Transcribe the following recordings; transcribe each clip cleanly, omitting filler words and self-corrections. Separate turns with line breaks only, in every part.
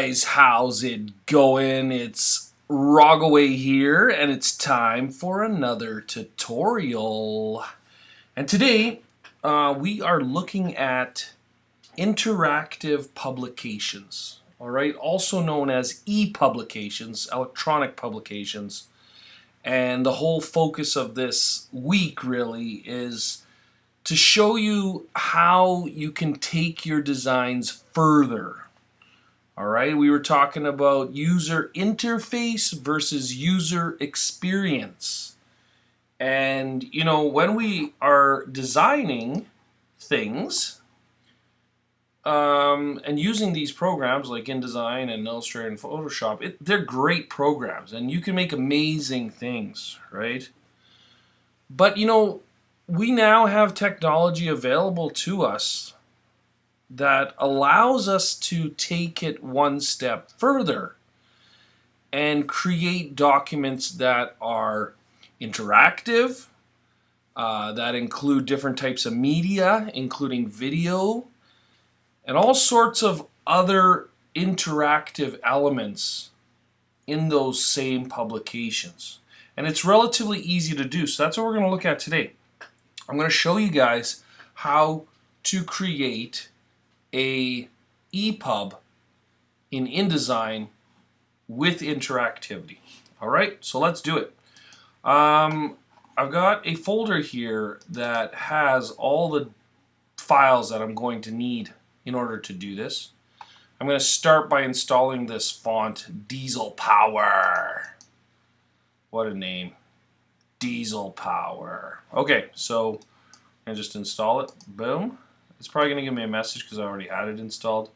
guys, how's it going? It's Rogaway here, and it's time for another tutorial. And today, we are looking at interactive publications, all right, also known as e-publications, electronic publications. And the whole focus of this week really is to show you how you can take your designs further. All right, we were talking about user interface versus user experience. And, you know, when we are designing things and using these programs like InDesign and Illustrator and Photoshop, they're great programs and you can make amazing things, right? But, you know, we now have technology available to us that allows us to take it one step further and create documents that are interactive, that include different types of media, including video, and all sorts of other interactive elements in those same publications. And it's relatively easy to do, so that's what we're going to look at today. I'm going to show you guys how to create a ePub in InDesign with interactivity. All right, so let's do it. I've got a folder here that has all the files that I'm going to need in order to do this. I'm going to start by installing this font, Diesel Power. What a name. Diesel Power. Okay, so I just install it. Boom. It's probably going to give me a message because I already had it installed.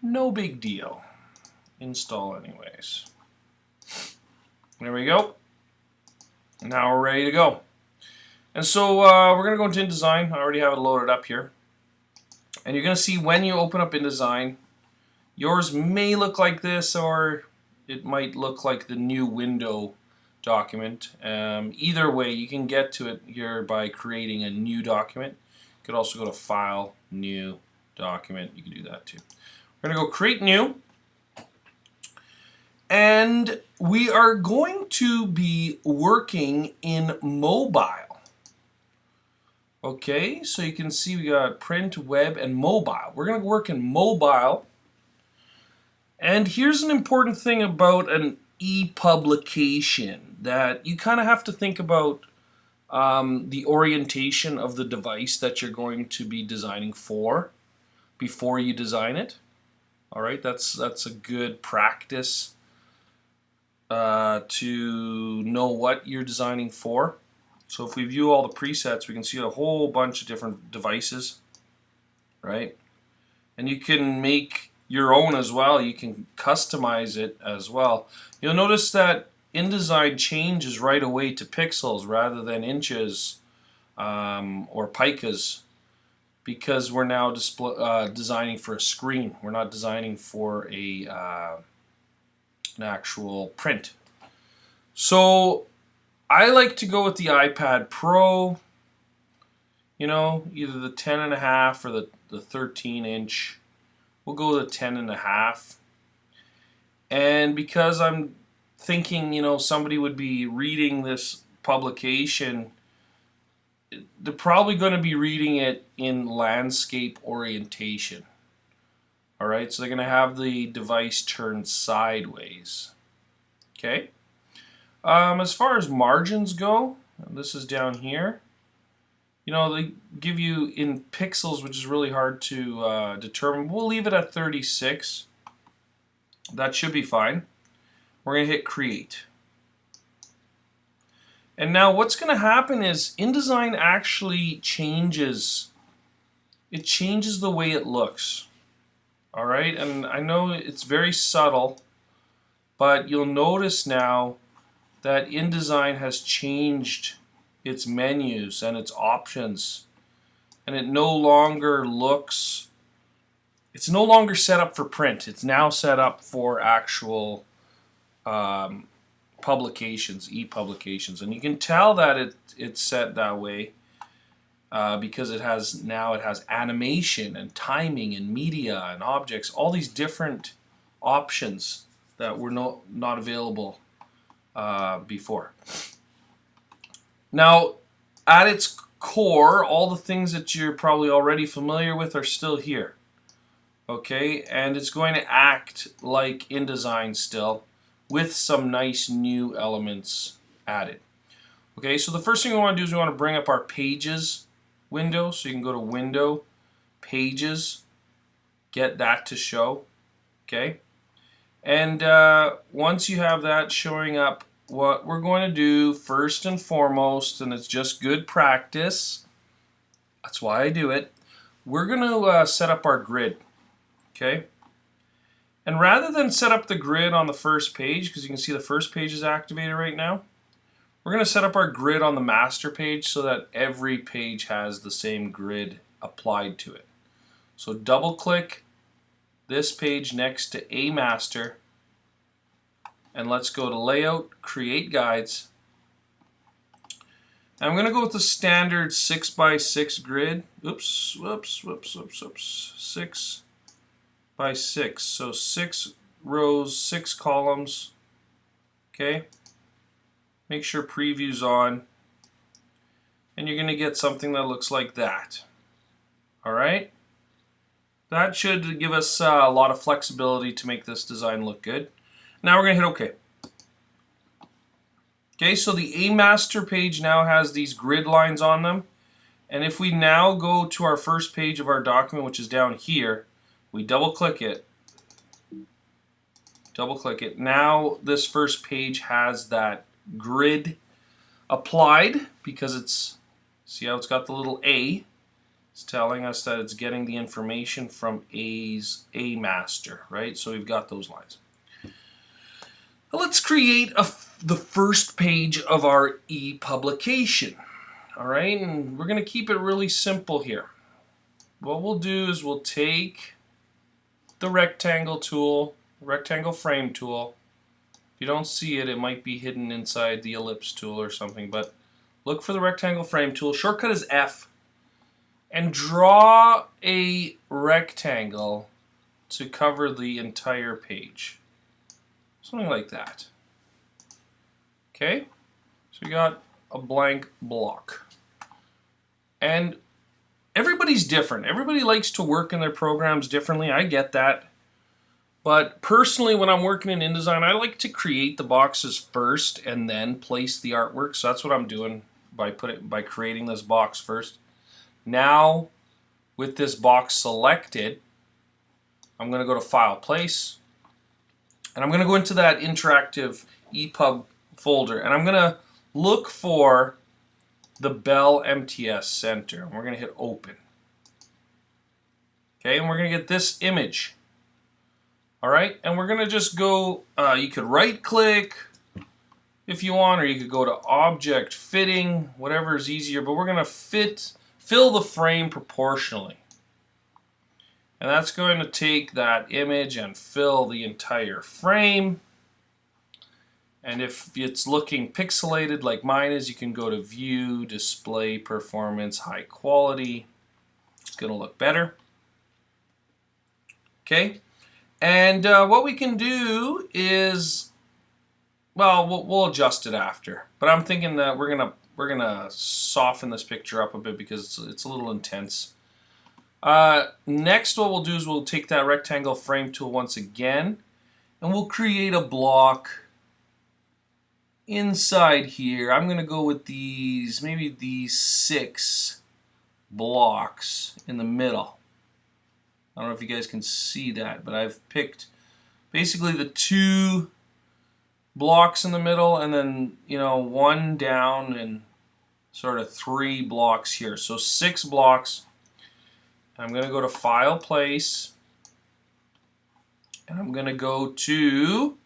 No big deal. Install anyways. There we go. Now we're ready to go. And so we're going to go into InDesign. I already have it loaded up here. And you're going to see when you open up InDesign, yours may look like this or it might look like the new window document. Either way, you can get to it here by creating a new document. You could also go to File, New, Document. You can do that too. We're going to go Create New. And we are going to be working in mobile. Okay, so you can see we got print, web, and mobile. We're going to work in mobile. And here's an important thing about an e-publication that you kind of have to think about the orientation of the device that you're going to be designing for before you design it. All right, that's a good practice to know what you're designing for. So if we view all the presets, we can see a whole bunch of different devices, right? And you can make your own as well. You can customize it as well. You'll notice that InDesign changes right away to pixels rather than inches or picas because we're now designing for a screen. We're not designing for an actual print. So I like to go with the iPad Pro, you know, either the 10.5 or the 13-inch. We'll go with the 10.5. And because I'm thinking, you know, somebody would be reading this publication, they're probably going to be reading it in landscape orientation. All right, so they're going to have the device turned sideways. Okay. As far as margins go, this is down here. You know, they give you in pixels, which is really hard to determine. We'll leave it at 36. That should be fine. We're going to hit Create. And now what's going to happen is InDesign actually changes. It changes the way it looks. All right, and I know it's very subtle, but you'll notice now that InDesign has changed its menus and its options, and it no longer looks, it's no longer set up for print. It's now set up for actual publications, e-publications, and you can tell that it's set that way because it has animation and timing and media and objects, all these different options that were not available before. Now, at its core, all the things that you're probably already familiar with are still here. Okay, and it's going to act like InDesign still, with some nice new elements added. Okay, so the first thing we want to do is we want to bring up our Pages window. So you can go to Window, Pages, get that to show. Okay, and once you have that showing up, what we're going to do first and foremost, and it's just good practice, that's why I do it, we're going to set up our grid. Okay, and rather than set up the grid on the first page, because you can see the first page is activated right now, we're going to set up our grid on the master page so that every page has the same grid applied to it. So double click this page next to A master, and let's go to Layout, Create Guides. And I'm going to go with the standard 6x6 grid. Oops, whoops, whoops, whoops, whoops. 6 by 6. So 6 rows, 6 columns. Okay. Make sure preview's on. And you're going to get something that looks like that. Alright? That should give us a lot of flexibility to make this design look good. Now we're going to hit OK. Okay, so the A master page now has these grid lines on them. And if we now go to our first page of our document, which is down here, we double click it. Now this first page has that grid applied because it's, see how it's got the little A? It's telling us that it's getting the information from A's A master, right? So we've got those lines. Now let's create the first page of our e-publication. All right, and we're going to keep it really simple here. What we'll do is we'll take the rectangle tool, rectangle frame tool. If you don't see it, it might be hidden inside the ellipse tool or something, but look for the rectangle frame tool. Shortcut is F. And draw a rectangle to cover the entire page. Something like that. Okay, so we got a blank block. And everybody's different. Everybody likes to work in their programs differently. I get that. But personally, when I'm working in InDesign, I like to create the boxes first and then place the artwork. So that's what I'm doing by creating this box first. Now, with this box selected, I'm going to go to File, Place, and I'm going to go into that interactive ePub folder, and I'm going to look for the Bell MTS Center, and we're going to hit Open. Okay, and we're going to get this image. All right, and we're going to just go, you could right-click if you want, or you could go to Object Fitting, whatever is easier, but we're going to fill the frame proportionally. And that's going to take that image and fill the entire frame. And if it's looking pixelated like mine is, you can go to View, Display, Performance, High Quality. It's going to look better. Okay. And what we can do is, well, we'll adjust it after. But I'm thinking that we're gonna soften this picture up a bit because it's a little intense. Next, what we'll do is we'll take that rectangle frame tool once again, and we'll create a block inside here. I'm gonna go with these, maybe these 6 blocks in the middle. I don't know if you guys can see that, but I've picked basically the 2 blocks in the middle, and then 1 down and sort of 3 blocks here. So 6 blocks. I'm going to go to File, Place, and I'm going to go to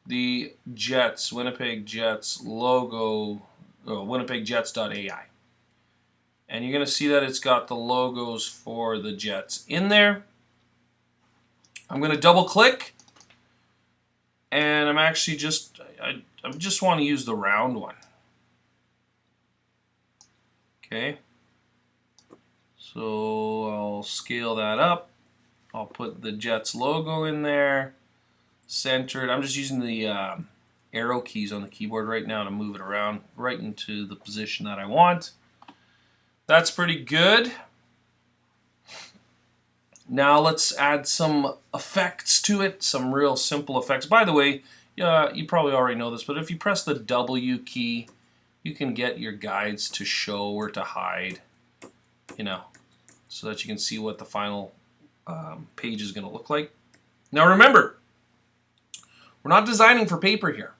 the Jets, Winnipeg Jets logo, winnipegjets.ai. And you're going to see that it's got the logos for the Jets in there. I'm going to double click, and I'm actually I just want to use the round one. Okay. So I'll scale that up. I'll put the Jets logo in there. center it. I'm just using the arrow keys on the keyboard right now to move it around right into the position that I want. That's pretty good. Now let's add some effects to it, some real simple effects. By the way, you probably already know this, but if you press the W key, you can get your guides to show or to hide, so that you can see what the final page is going to look like. Now remember, we're not designing for paper here.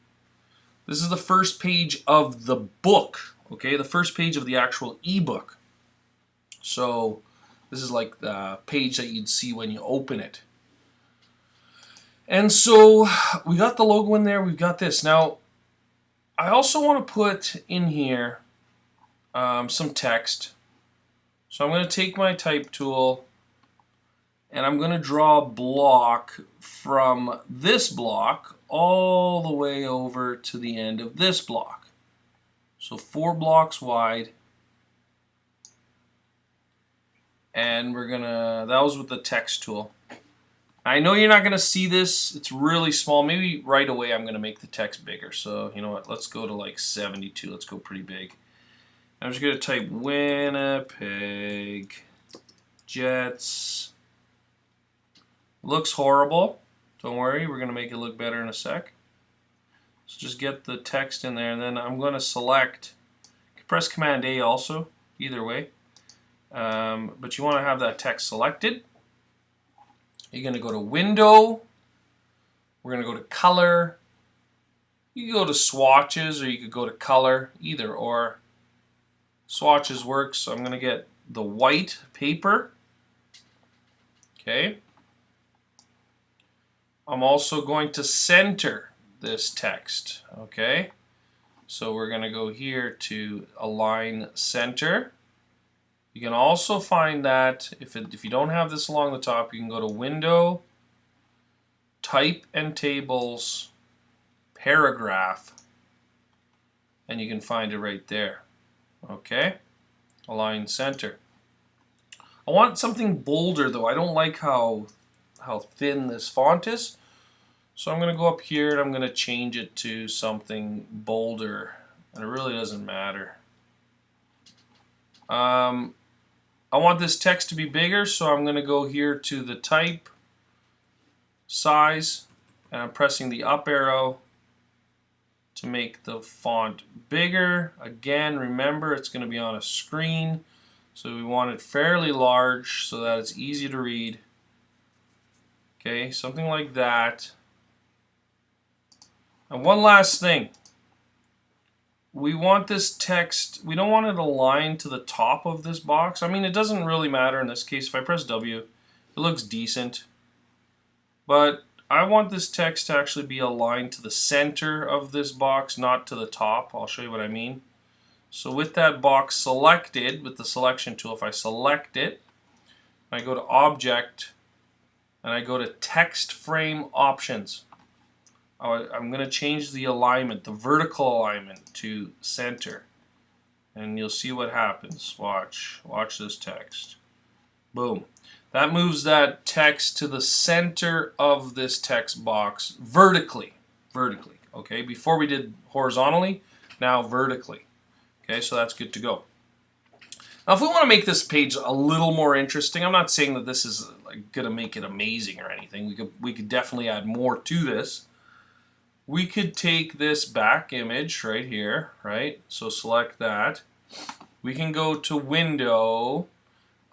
This is the first page of the book, okay? The first page of the actual ebook. So this is like the page that you'd see when you open it. And so we got the logo in there, we've got this. Now, I also want to put in here some text. So I'm going to take my type tool and I'm going to draw a block from this block all the way over to the end of this block. So 4 blocks wide. And we're gonna, that was with the text tool. I know you're not gonna see this, it's really small. Maybe right away I'm gonna make the text bigger. So you know what, let's go to like 72, let's go pretty big. I'm just gonna type Winnipeg Jets. Looks horrible. Don't worry, we're gonna make it look better in a sec. So just get the text in there and then I'm gonna select, press Command A also, either way. But you want to have that text selected. You're going to go to Window. We're going to go to Color. You can go to Swatches or you could go to Color, either or. Swatches works, so I'm going to get the white paper. Okay. I'm also going to center this text. Okay. So we're going to go here to Align Center. You can also find that if you don't have this along the top, you can go to Window, Type and Tables, Paragraph, and you can find it right there. Okay, Align Center. I want something bolder though. I don't like how thin this font is, so I'm going to go up here and I'm going to change it to something bolder, and it really doesn't matter. I want this text to be bigger, so I'm going to go here to the type, size, and I'm pressing the up arrow to make the font bigger. Again, remember it's going to be on a screen, so we want it fairly large so that it's easy to read. Okay, something like that. And one last thing. We want this text, we don't want it aligned to the top of this box. I mean, it doesn't really matter in this case. If I press W, it looks decent. But I want this text to actually be aligned to the center of this box, not to the top. I'll show you what I mean. So with that box selected, with the selection tool, if I select it, I go to Object, and I go to Text Frame Options. I'm going to change the alignment, the vertical alignment, to center. And you'll see what happens. Watch this text. Boom. That moves that text to the center of this text box vertically. Okay, before we did horizontally, now vertically. Okay, so that's good to go. Now if we want to make this page a little more interesting, I'm not saying that this is like going to make it amazing or anything. We could definitely add more to this. We could take this back image right here, right? So select that. We can go to Window,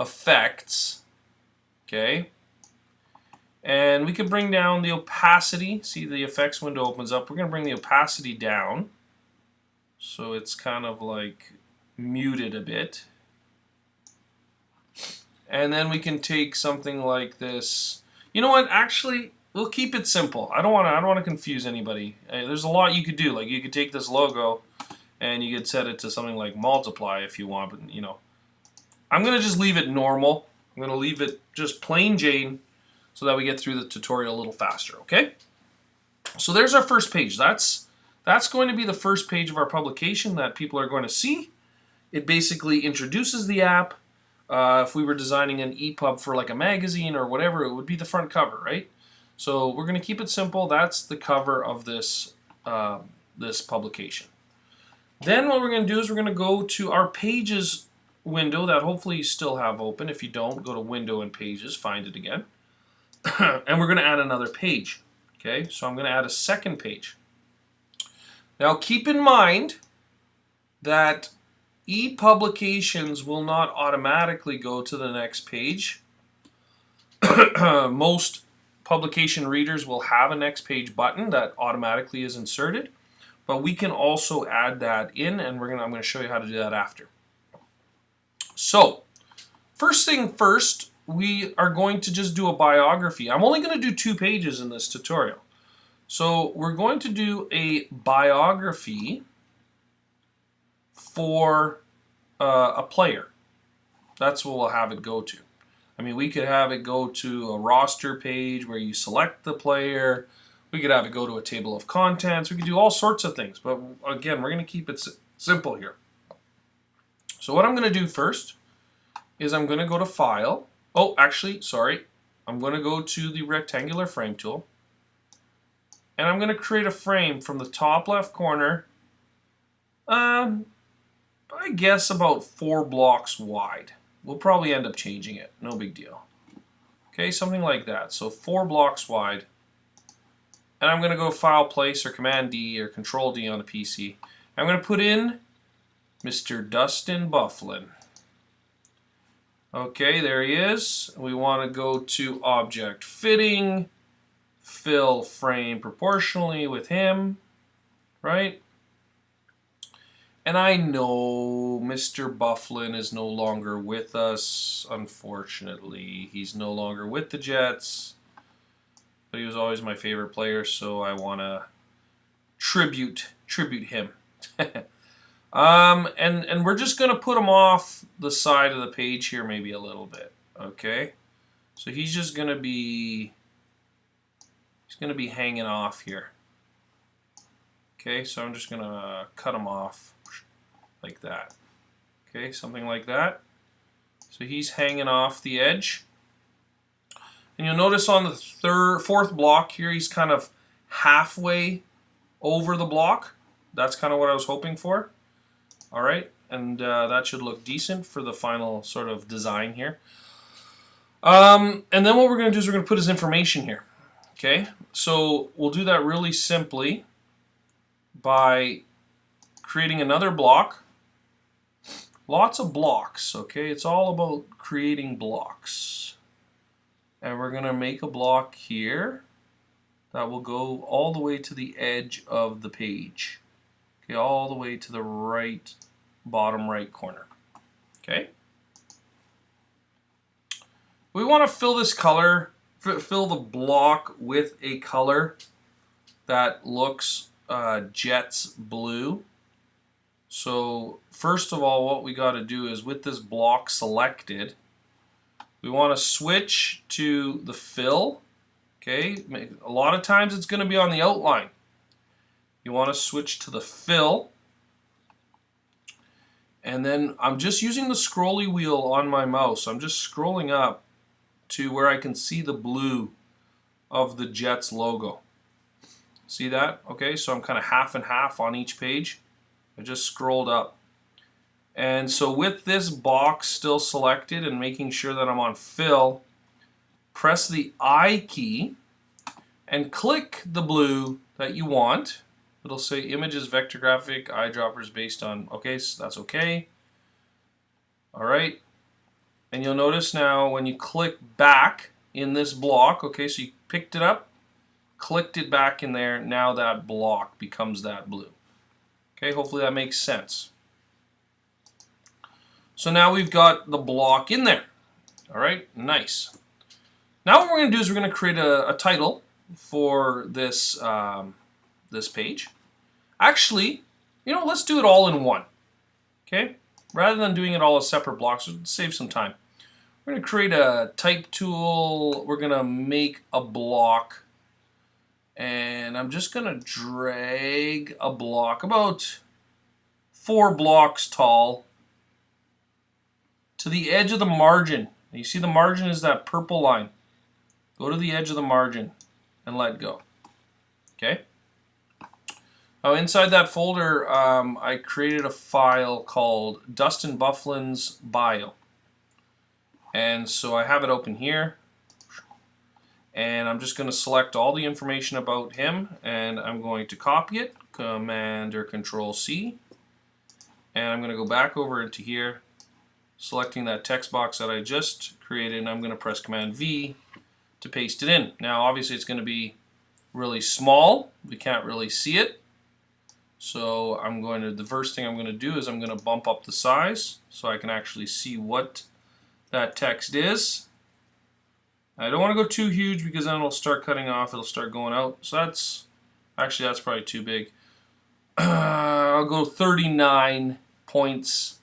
Effects, okay? And we can bring down the opacity. See, the effects window opens up. We're going to bring the opacity down so it's kind of like muted a bit. And then we can take something like this. You know what? Actually, we'll keep it simple. I don't want to confuse anybody. There's a lot you could do. Like you could take this logo and you could set it to something like multiply if you want, but you know, I'm going to just leave it normal. I'm going to leave it just plain Jane so that we get through the tutorial a little faster, okay? So there's our first page. That's going to be the first page of our publication that people are going to see. It basically introduces the app. If we were designing an ePub for like a magazine or whatever, it would be the front cover, right? So we're going to keep it simple. That's the cover of this this publication. Then what we're going to do is we're going to go to our Pages window that hopefully you still have open. If you don't, go to Window and Pages, find it again. And we're going to add another page. Okay, so I'm going to add a second page. Now keep in mind that e-publications will not automatically go to the next page. Most publication readers will have a next page button that automatically is inserted, but we can also add that in, and I'm going to show you how to do that after. So, first thing first, we are going to just do a biography. I'm only going to do 2 pages in this tutorial. So, we're going to do a biography for a player. That's what we'll have it go to. I mean, we could have it go to a roster page where you select the player. We could have it go to a table of contents. We could do all sorts of things. But again, we're going to keep it simple here. So what I'm going to do first is I'm going to go to File. Oh, actually, sorry. I'm going to go to the rectangular frame tool. And I'm going to create a frame from the top left corner. I guess about 4 blocks wide. We'll probably end up changing it. No big deal. Okay, something like that. So 4 blocks wide. And I'm going to go File, Place, or Command D, or Control D on the PC. I'm going to put in Mr. Dustin Bufflin. Okay, there he is. We want to go to Object Fitting, fill frame proportionally with him, right? And I know Mr. Bufflin is no longer with us, unfortunately. He's no longer with the Jets. But he was always my favorite player, so I want to tribute him. And we're just going to put him off the side of the page here maybe a little bit, okay? So he's just going to be hanging off here. Okay, so I'm just going to cut him off like that. Okay, something like that. So he's hanging off the edge. And you'll notice on the fourth block here, he's kind of halfway over the block. That's kind of what I was hoping for. All right, and that should look decent for the final sort of design here. And then what we're going to do is we're going to put his information here. Okay, so we'll do that really simply by creating another block. Lots of blocks, okay? It's all about creating blocks. And we're going to make a block here that will go all the way to the edge of the page. Okay, all the way to the right, bottom right corner. Okay? We want to fill this color, fill the block with a color that looks Jets blue. So first of all, what we got to do is with this block selected, we want to switch to the fill. Okay, a lot of times it's going to be on the outline. You want to switch to the fill. And then I'm just using the scrolly wheel on my mouse. I'm just scrolling up to where I can see the blue of the Jets logo. See that? Okay, so I'm kind of half and half on each page. I just scrolled up. And so with this box still selected and making sure that I'm on fill, press the I key and click the blue that you want. It'll say images, vector graphic, eyedroppers based on, okay, so that's okay. All right. And you'll notice now when you click back in this block, okay, so you picked it up, clicked it back in there, now that block becomes that blue. Okay, hopefully that makes sense. So now we've got the block in there. All right, nice. Now what we're going to do is we're going to create a title for this, this page. Actually, you know, let's do it all in one. Okay, rather than doing it all as separate blocks, we'll save some time. We're going to create a type tool. We're going to make a block. And I'm just going to drag a block about 4 blocks tall to the edge of the margin. You see the margin is that purple line. Go to the edge of the margin. and let go. Okay. Now inside that folder, I created a file called Dustin Bufflin's Bio. And so I have it open here. And I'm just going to select all the information about him, and I'm going to copy it, Command or Control C. And I'm going to go back over into here, selecting that text box that I just created, and I'm going to press Command V to paste it in. Now obviously it's going to be really small. We can't really see it. So the first thing I'm going to do is I'm going to bump up the size so I can actually see what that text is. I don't want to go too huge because then it'll start cutting off, it'll start going out. So that's probably too big. I'll go 39 points.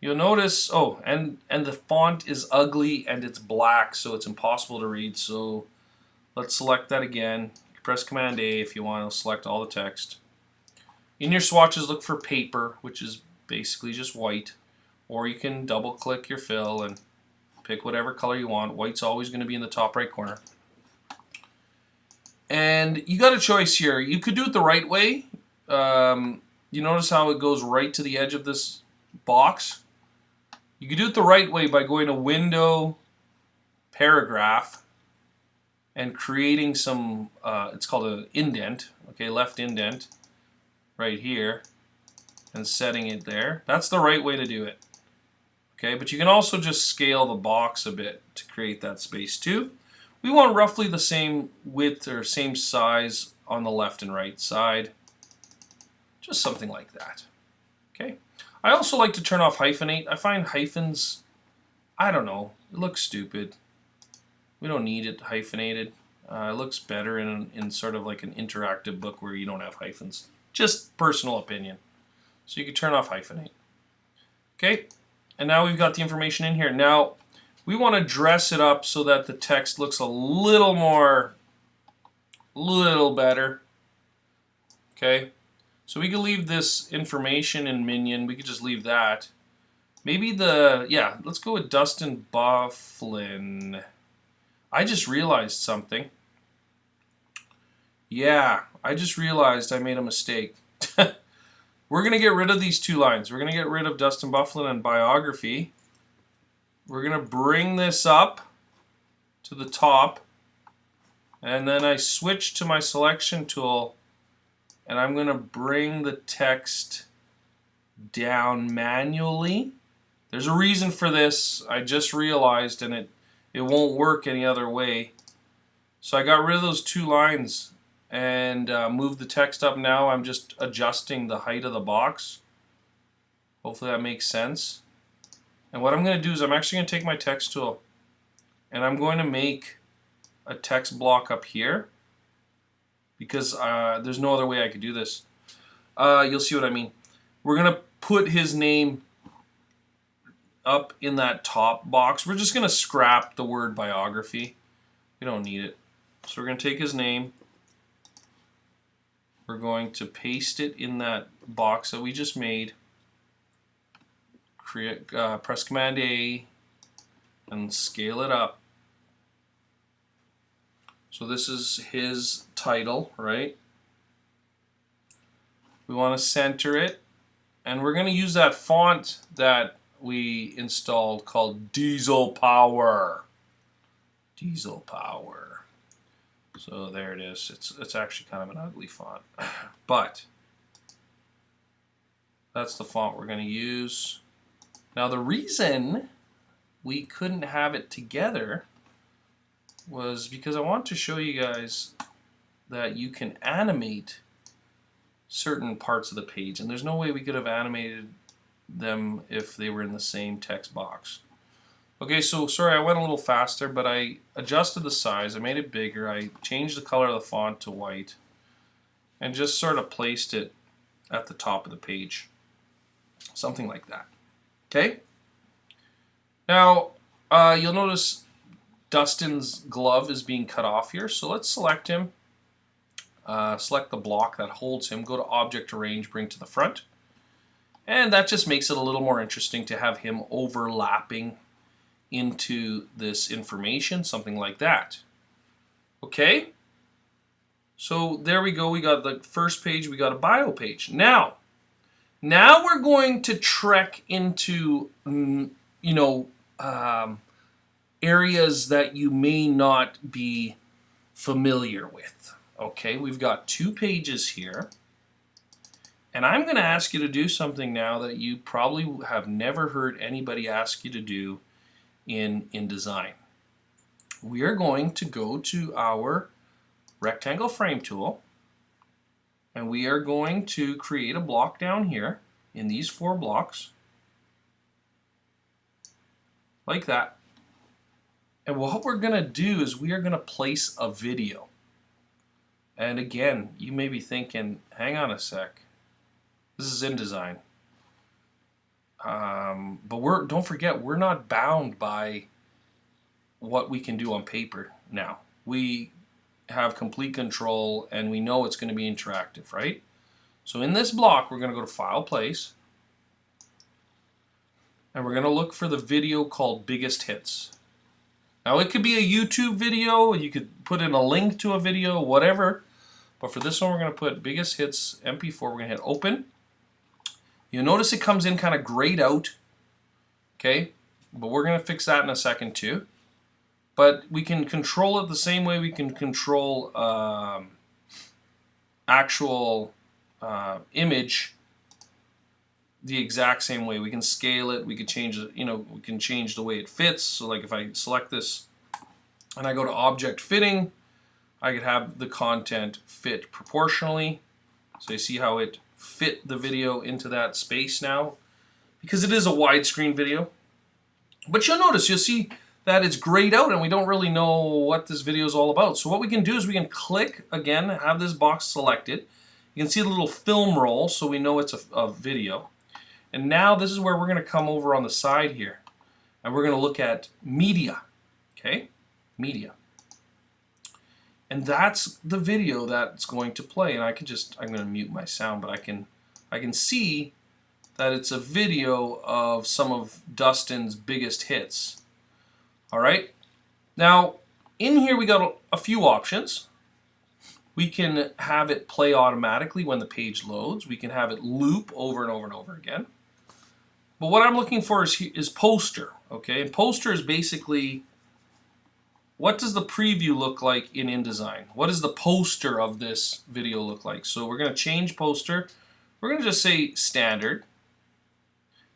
You'll notice, oh, and the font is ugly and it's black, so it's impossible to read. So let's select that again. Press Command A if you want to select all the text. In your swatches, look for paper, which is basically just white, or you can double click your fill and pick whatever color you want. White's always going to be in the top right corner. And you got a choice here. You could do it the right way. You notice how it goes right to the edge of this box? You could do it the right way by going to Window, Paragraph, and creating some, it's called an indent, okay, left indent, right here, and setting it there. That's the right way to do it. Okay, but you can also just scale the box a bit to create that space too. We want roughly the same width or same size on the left and right side. Just something like that. Okay. I also like to turn off hyphenate. I find hyphens, I don't know, it looks stupid. We don't need it hyphenated. It looks better in sort of like an interactive book where you don't have hyphens. Just personal opinion. So you can turn off hyphenate. Okay, and now we've got the information in here. Now we want to dress it up so that the text looks a little better. Okay, so we can leave this information in Minion. We could just leave that. Maybe let's go with Dustin Bufflin. I just realized something. Yeah, I just realized I made a mistake. We're going to get rid of these two lines. We're going to get rid of Dustin Bufflin and biography. We're going to bring this up to the top. And then I switch to my selection tool. And I'm going to bring the text down manually. There's a reason for this. I just realized, and it won't work any other way. So I got rid of those two lines and moved the text up. Now I'm just adjusting the height of the box. Hopefully that makes sense. And what I'm going to do is I'm actually going to take my text tool and I'm going to make a text block up here because there's no other way I could do this. You'll see what I mean. We're going to put his name up in that top box. We're just going to scrap the word biography. We don't need it. So we're going to take his name. We're going to paste it in that box that we just made. Press Command A and scale it up. So this is his title, right? We want to center it. And we're going to use that font that we installed called Diesel Power. Diesel Power. So there it is. It's actually kind of an ugly font. But that's the font we're going to use. Now the reason we couldn't have it together was because I want to show you guys that you can animate certain parts of the page, and there's no way we could have animated them if they were in the same text box. Okay, so sorry I went a little faster, but I adjusted the size, I made it bigger, I changed the color of the font to white, and just sort of placed it at the top of the page. Something like that. Okay? Now, you'll notice Dustin's glove is being cut off here, so let's select him. Select the block that holds him, go to Object Arrange, bring to the front. And that just makes it a little more interesting to have him overlapping into this information, something like that. Okay? So there we go. We got the first page. We got a bio page. Now we're going to trek into, areas that you may not be familiar with. Okay, we've got 2 pages here. And I'm going to ask you to do something now that you probably have never heard anybody ask you to do in InDesign. We are going to go to our rectangle frame tool, and we are going to create a block down here in these 4 blocks, like that. And what we're going to do is we are going to place a video. And again, you may be thinking, hang on a sec, this is InDesign. But don't forget, we're not bound by what we can do on paper now. We have complete control, and we know it's going to be interactive, right? So in this block, we're going to go to File, Place, and we're going to look for the video called Biggest Hits. Now it could be a YouTube video, you could put in a link to a video, whatever, but for this one we're going to put Biggest Hits MP4, we're going to hit Open. You'll notice it comes in kind of grayed out, okay, but we're going to fix that in a second too. But we can control it the same way we can control actual image the exact same way. We can scale it, we can change it, we can change the way it fits. So like if I select this and I go to object fitting, I could have the content fit proportionally. So you see how it fit the video into that space now, because it is a widescreen video. But you'll see that it's grayed out and we don't really know what this video is all about. So what we can do is we can click again, have this box selected. You can see the little film roll, so we know it's a video. And now this is where we're going to come over on the side here, and we're going to look at media. Okay, media, and that's the video that's going to play. And I'm going to mute my sound, but I can see that it's a video of some of Dustin's biggest hits. All right, now in here we got a few options. We can have it play automatically when the page loads. We can have it loop over and over and over again. But what I'm looking for is poster, okay? And poster is basically, what does the preview look like in InDesign? What does the poster of this video look like? So we're going to change poster. We're going to just say standard.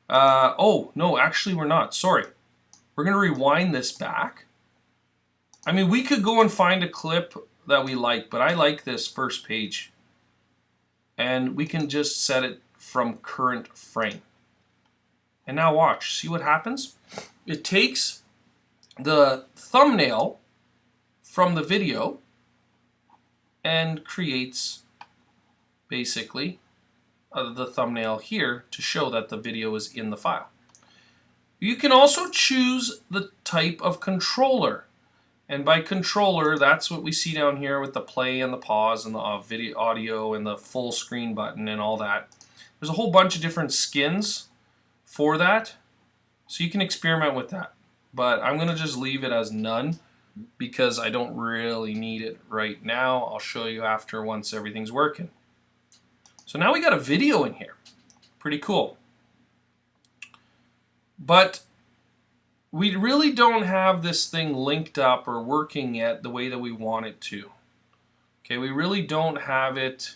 Oh, no, actually we're not. Sorry. We're going to rewind this back. I mean, we could go and find a clip that we like, but I like this first page. And we can just set it from current frame. And now watch, see what happens? It takes the thumbnail from the video and creates basically the thumbnail here to show that the video is in the file. You can also choose the type of controller. And by controller, that's what we see down here with the play and the pause and the video audio and the full screen button and all that. There's a whole bunch of different skins for that, so you can experiment with that. But I'm going to just leave it as none because I don't really need it right now. I'll show you after once everything's working. So now we got a video in here. Pretty cool. But we really don't have this thing linked up or working yet the way that we want it to. Okay, we really don't have it.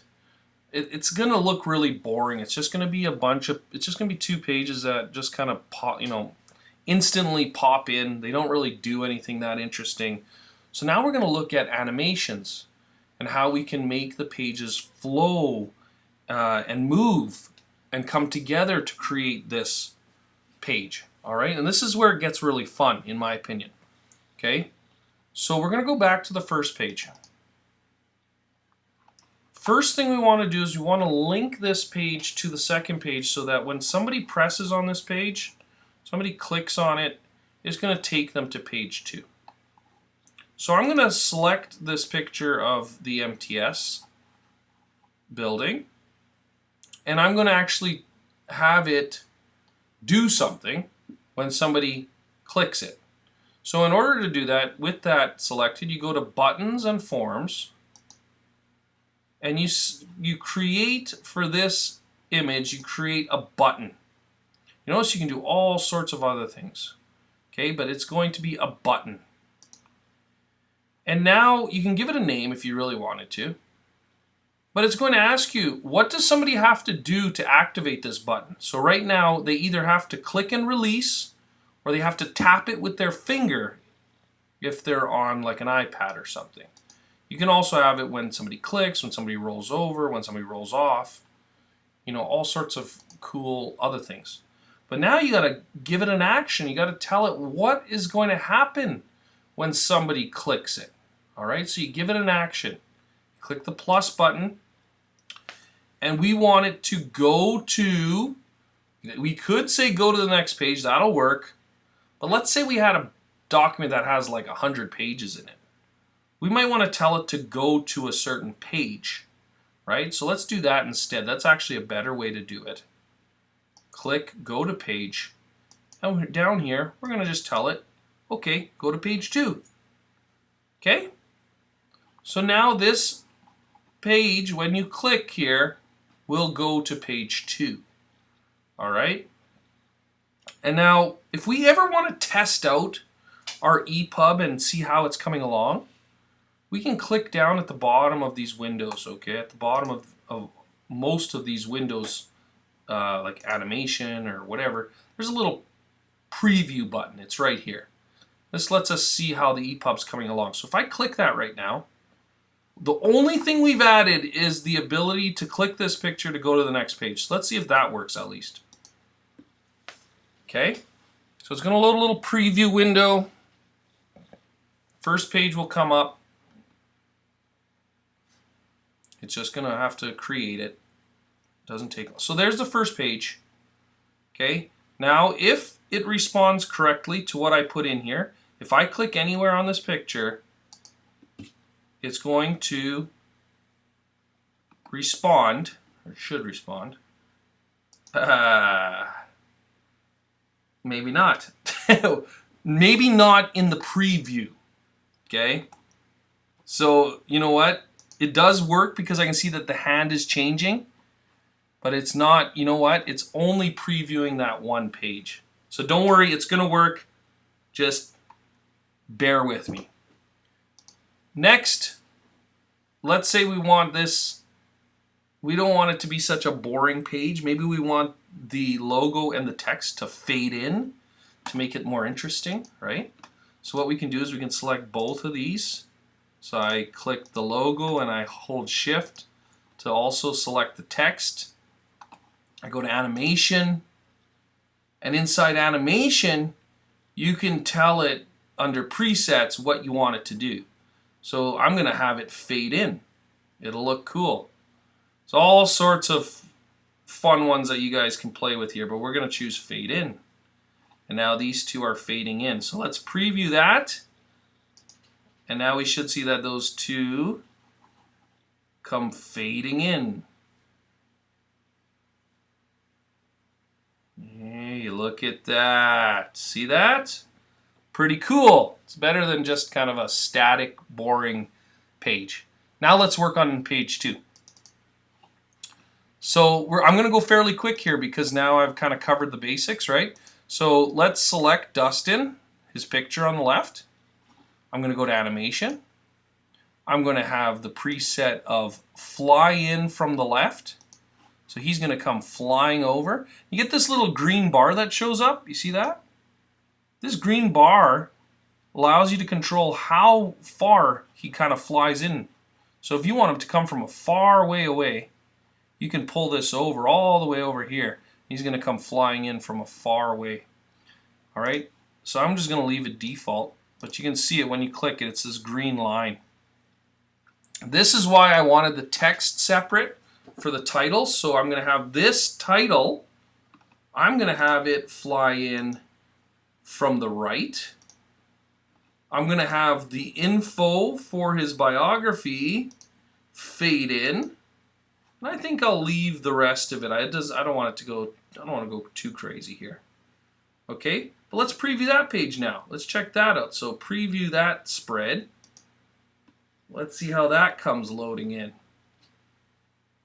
It's going to look really boring. It's just going to be it's just going to be 2 pages that just kind of pop, instantly pop in. They don't really do anything that interesting. So now we're going to look at animations and how we can make the pages flow and move and come together to create this page. All right, and this is where it gets really fun, in my opinion. Okay, so we're going to go back to the first page. First thing we want to do is we want to link this page to the second page so that when somebody presses on this page, somebody clicks on it, it's going to take them to page 2. So I'm going to select this picture of the MTS building, and I'm going to actually have it do something when somebody clicks it. So in order to do that, with that selected, you go to Buttons and Forms, and you create, for this image, you create a button. You notice you can do all sorts of other things, okay, but it's going to be a button. And now you can give it a name if you really wanted to, but it's going to ask you, what does somebody have to do to activate this button? So right now, they either have to click and release, or they have to tap it with their finger if they're on like an iPad or something. You can also have it when somebody clicks, when somebody rolls over, when somebody rolls off, you know, all sorts of cool other things. But now you got to give it an action. You got to tell it what is going to happen when somebody clicks it. All right, so you give it an action. Click the plus button, and we want it to go to, we could say go to the next page, that'll work. But let's say we had a document that has like 100 pages in it. We might want to tell it to go to a certain page, right? So let's do that instead. That's actually a better way to do it. Click go to page, and down here we're going to just tell it, okay, go to page 2. Okay? So now this page, when you click here, will go to page 2. All right? And now, if we ever want to test out our ePub and see how it's coming along, we can click down at the bottom of these windows, okay? At the bottom of most of these windows, like animation or whatever, there's a little preview button. It's right here. This lets us see how the ePub's coming along. So if I click that right now, the only thing we've added is the ability to click this picture to go to the next page. So let's see if that works at least. Okay, so it's going to load a little preview window. First page will come up. It's just going to have to create it. Doesn't take. So there's the first page. Okay, now if it responds correctly to what I put in here, if I click anywhere on this picture, it's going to respond, or should respond. Maybe not. Maybe not in the preview. Okay? So, you know what? It does work because I can see that the hand is changing, but it's not, you know what? It's only previewing that one page. So don't worry, it's going to work. Just bear with me. Next, let's say we want this, we don't want it to be such a boring page. Maybe we want the logo and the text to fade in to make it more interesting, right? So what we can do is we can select both of these. So I click the logo and I hold shift to also select the text. I go to animation, and inside animation, you can tell it under presets what you want it to do. So I'm going to have it fade in. It'll look cool. So all sorts of fun ones that you guys can play with here, but we're going to choose fade in. And now these two are fading in. So let's preview that. And now we should see that those two come fading in. Hey, look at that. See that? Pretty cool. It's better than just kind of a static, boring page. Now let's work on page 2. So I'm going to go fairly quick here because now I've kind of covered the basics, right? So let's select Dustin, his picture on the left. I'm going to go to animation. I'm going to have the preset of fly in from the left. So he's going to come flying over. You get this little green bar that shows up. You see that? This green bar allows you to control how far he kind of flies in. So if you want him to come from a far way away, you can pull this over all the way over here. He's going to come flying in from a far away. All right, so I'm just going to leave it default, but you can see it when you click it. It's this green line. This is why I wanted the text separate for the title. So I'm going to have this title, I'm going to have it fly in from the right. I'm going to have the info for his biography fade in. And I think I'll leave the rest of it. I don't want it to go. I don't want to go too crazy here. Okay. But let's preview that page now. Let's check that out. So preview that spread. Let's see how that comes loading in.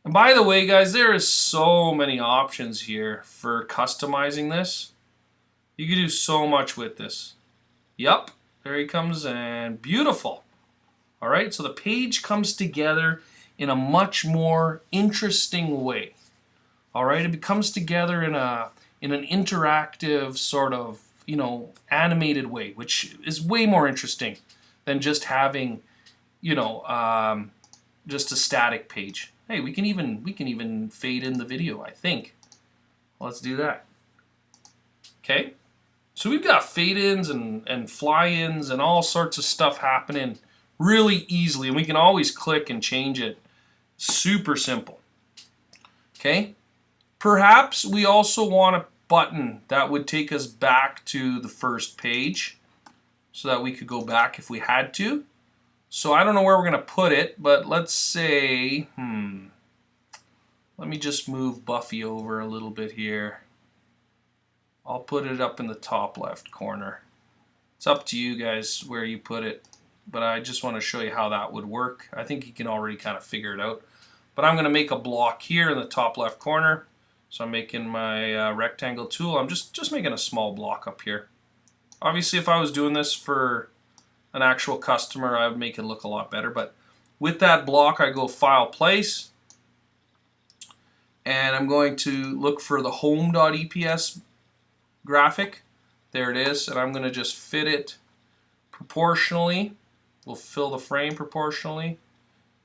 And by the way, guys, there is so many options here for customizing this. You can do so much with this. Yup, there he comes, and beautiful. All right, so the page comes together in a much more interesting way. All right, it comes together in an interactive sort of, animated way, which is way more interesting than just having, just a static page. Hey, we can even fade in the video, I think. Let's do that. Okay, so we've got fade-ins and fly-ins and all sorts of stuff happening really easily, and we can always click and change it. Super simple. Okay, perhaps we also want a button that would take us back to the first page so that we could go back if we had to. So I don't know where we're going to put it, but let's say, let me just move Buffy over a little bit here. I'll put it up in the top left corner. It's up to you guys where you put it, but I just want to show you how that would work. I think you can already kind of figure it out. But I'm going to make a block here in the top left corner. So I'm making my rectangle tool. I'm just making a small block up here. Obviously, if I was doing this for an actual customer, I would make it look a lot better. But with that block, I go File, Place, and I'm going to look for the home.eps graphic. There it is, and I'm going to just fit it proportionally. We'll fill the frame proportionally.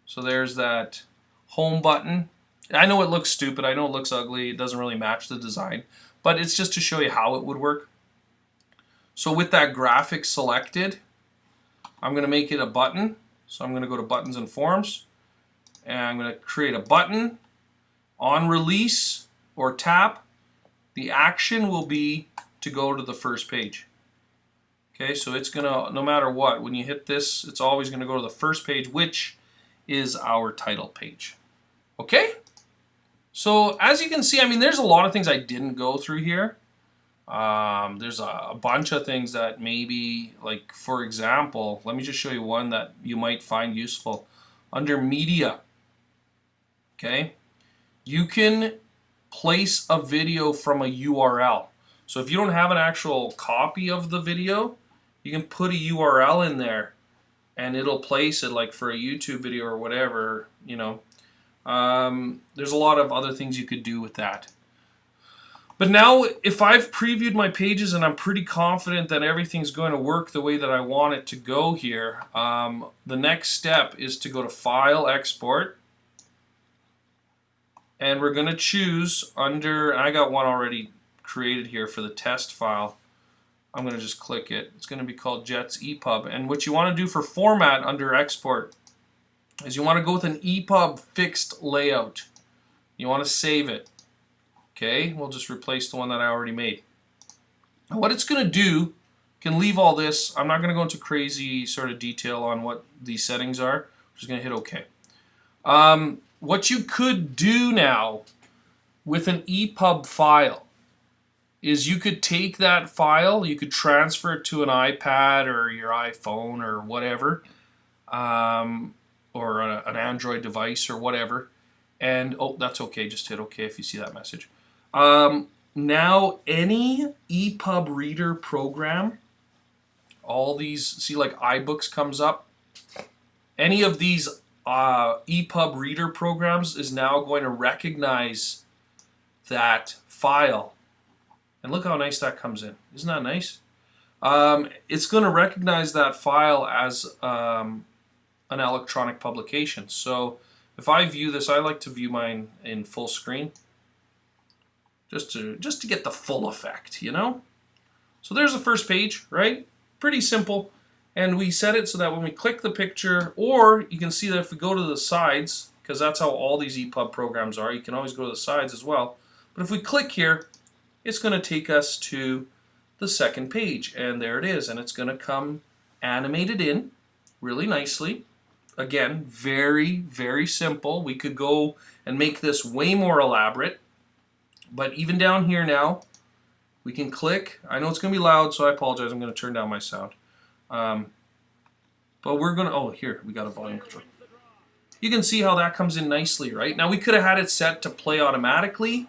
So there's that home button. I know it looks stupid. I know it looks ugly. It doesn't really match the design, but it's just to show you how it would work. So with that graphic selected, I'm going to make it a button. So I'm going to go to Buttons and Forms, and I'm going to create a button. On release or tap, the action will be to go to the first page. Okay, so it's going to, no matter what, when you hit this, it's always going to go to the first page, which is our title page. Okay? So as you can see, I mean, there's a lot of things I didn't go through here. There's a bunch of things that maybe, like, for example, let me just show you one that you might find useful. Under Media, okay, you can place a video from a URL. So if you don't have an actual copy of the video, you can put a URL in there and it'll place it, like for a YouTube video or whatever, There's a lot of other things you could do with that. But now, if I've previewed my pages and I'm pretty confident that everything's going to work the way that I want it to go here, the next step is to go to File, Export, and we're going to choose under, I got one already created here for the test file. I'm going to just click it. It's going to be called Jets ePub. And what you want to do for format under Export is you want to go with an ePub fixed layout. You want to save it. Okay, we'll just replace the one that I already made. And what it's going to do, can leave all this. I'm not going to go into crazy sort of detail on what these settings are. I'm just going to hit OK. What you could do now with an ePub file is you could take that file, you could transfer it to an iPad or your iPhone or whatever, or an Android device or whatever. And, oh, that's okay. Just hit OK if you see that message. Now, any ePub reader program, all these, see, like iBooks comes up, any of these ePub reader programs is now going to recognize that file. And look how nice that comes in. Isn't that nice? It's going to recognize that file as an electronic publication. So if I view this, I like to view mine in full screen, just to get the full effect, So there's the first page, right? Pretty simple. And we set it so that when we click the picture, or you can see that if we go to the sides, because that's how all these ePub programs are, you can always go to the sides as well. But if we click here, it's going to take us to the second page, and there it is, and it's going to come animated in really nicely. Again, very, very simple. We could go and make this way more elaborate, but even down here now, We can click. I know it's going to be loud, so I apologize. I'm going to turn down my sound. But we're going to, oh, here, we got a volume control. You can see how that comes in nicely, right? Now, we could have had it set to play automatically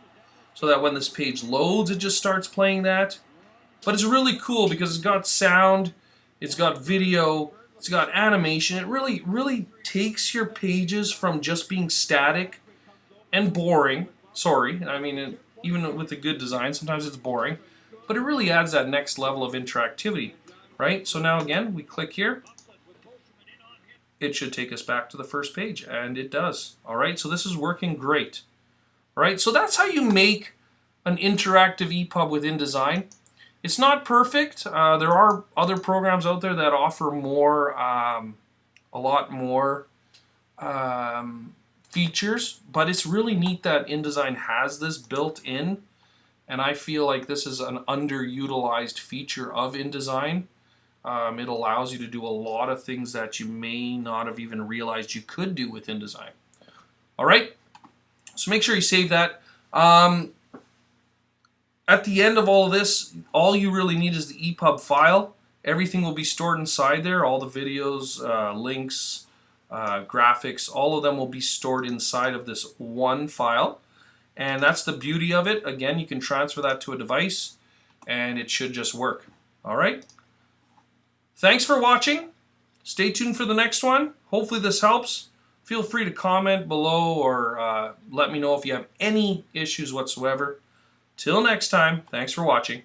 so that when this page loads, it just starts playing that. But it's really cool because it's got sound, it's got video, it's got animation. It really takes your pages from just being static and boring. Sorry, I mean, even with a good design, sometimes it's boring. But it really adds that next level of interactivity, right? So now again, we click here. It should take us back to the first page, and it does. All right, so this is working great. All right, so that's how you make an interactive ePub with InDesign. It's not perfect. There are other programs out there that offer more, a lot more features, but it's really neat that InDesign has this built in, and I feel like this is an underutilized feature of InDesign. It allows you to do a lot of things that you may not have even realized you could do with InDesign. All right, so make sure you save that. At the end of all of this, all you really need is the ePub file. Everything will be stored inside there. All the videos, links, graphics, all of them will be stored inside of this one file. And that's the beauty of it. Again, you can transfer that to a device and it should just work. All right. Thanks for watching. Stay tuned for the next one. Hopefully this helps. Feel free to comment below or let me know if you have any issues whatsoever. Till next time, thanks for watching.